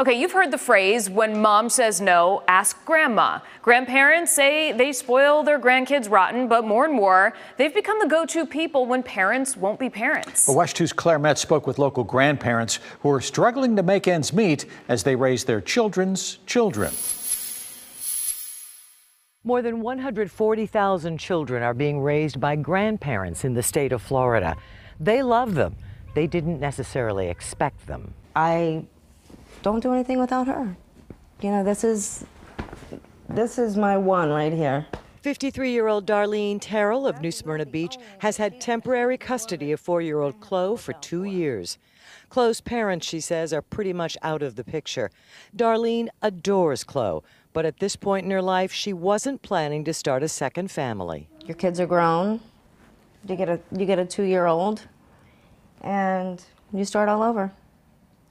Okay, you've heard the phrase, when mom says no, ask grandma. Grandparents say they spoil their grandkids rotten, but more and more, they've become the go-to people when parents won't be parents. Well, WESH 2's Claire Metz spoke with local grandparents who are struggling to make ends meet as they raise their children's children. More than 140,000 children are being raised by grandparents in the state of Florida. They love them. They didn't necessarily expect them. I don't do anything without her. You know, this is my one right here. 53-year-old Darlene Terrell of New Smyrna Beach has had temporary custody of 4-year-old Chloe for 2 years. Chloe's parents, she says, are pretty much out of the picture. Darlene adores Chloe, but at this point in her life, she wasn't planning to start a second family. Your kids are grown. You get a 2-year-old, and you start all over.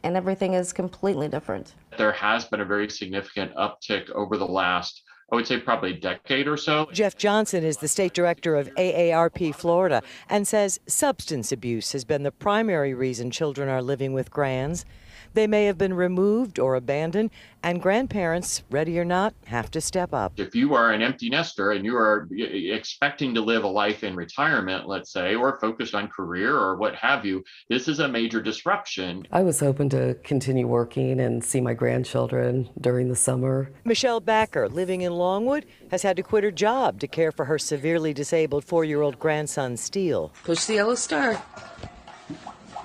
And everything is completely different. There has been a very significant uptick over the last, I would say, probably decade or so. Jeff Johnson is the state director of AARP Florida and says substance abuse has been the primary reason children are living with grands. They may have been removed or abandoned, and grandparents, ready or not, have to step up. If you are an empty nester and you are expecting to live a life in retirement, let's say, or focused on career or what have you, this is a major disruption. I was hoping to continue working and see my grandchildren during the summer. Michelle Backer, living in Longwood, has had to quit her job to care for her severely disabled 4-year-old grandson, Steele. Push the yellow star.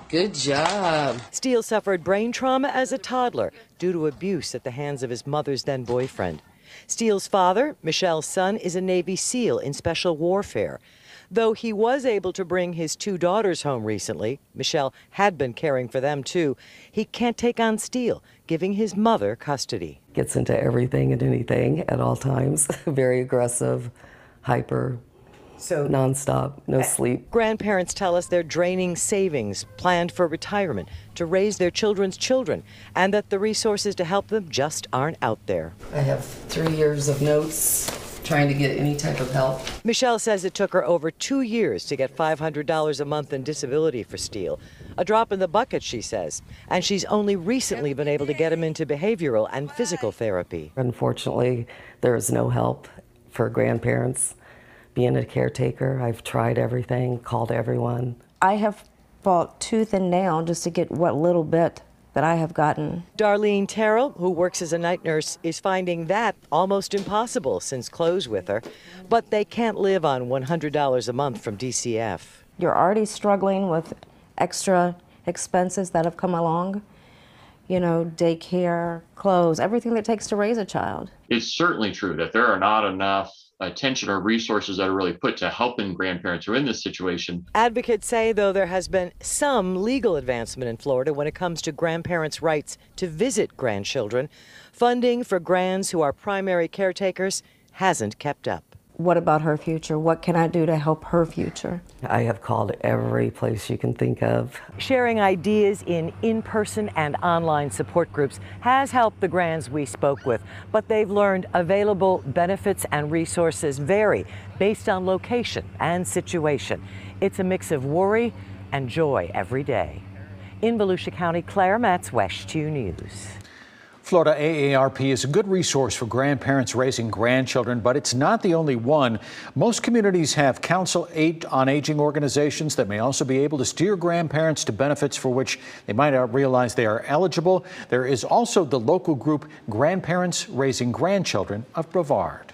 Good job. Steele suffered brain trauma as a toddler due to abuse at the hands of his mother's then boyfriend. Steele's father, Michelle's son, is a Navy SEAL in special warfare. Though he was able to bring his 2 daughters home recently, Michelle had been caring for them too, he can't take on Steele, giving his mother custody. Gets into everything and anything at all times. Very aggressive, hyper. So nonstop, no sleep. Grandparents tell us they're draining savings planned for retirement to raise their children's children, and that the resources to help them just aren't out there. I have 3 years of notes trying to get any type of help. Michelle says it took her over 2 years to get $500 a month in disability for Steele. A drop in the bucket, she says, and she's only recently been able to get him into behavioral and physical therapy. Unfortunately, there is no help for grandparents. Being a caretaker, I've tried everything, called everyone. I have fought tooth and nail just to get what little bit that I have gotten. Darlene Terrell, who works as a night nurse, is finding that almost impossible since Chloe's with her. But they can't live on $100 a month from DCF. You're already struggling with extra expenses that have come along. You know, daycare, clothes, everything that it takes to raise a child. It's certainly true that there are not enough attention or resources that are really put to helping grandparents who are in this situation. Advocates say, though, there has been some legal advancement in Florida when it comes to grandparents' rights to visit grandchildren, funding for grands who are primary caretakers hasn't kept up. What about her future? What can I do to help her future? I have called every place you can think of. Sharing ideas in in-person and online support groups has helped the grands we spoke with, but they've learned available benefits and resources vary based on location and situation. It's a mix of worry and joy every day. In Volusia County, Claire Metz, WESH 2 News. Florida AARP is a good resource for grandparents raising grandchildren, but it's not the only one. Most communities have council on aging organizations that may also be able to steer grandparents to benefits for which they might not realize they are eligible. There is also the local group Grandparents Raising Grandchildren of Brevard.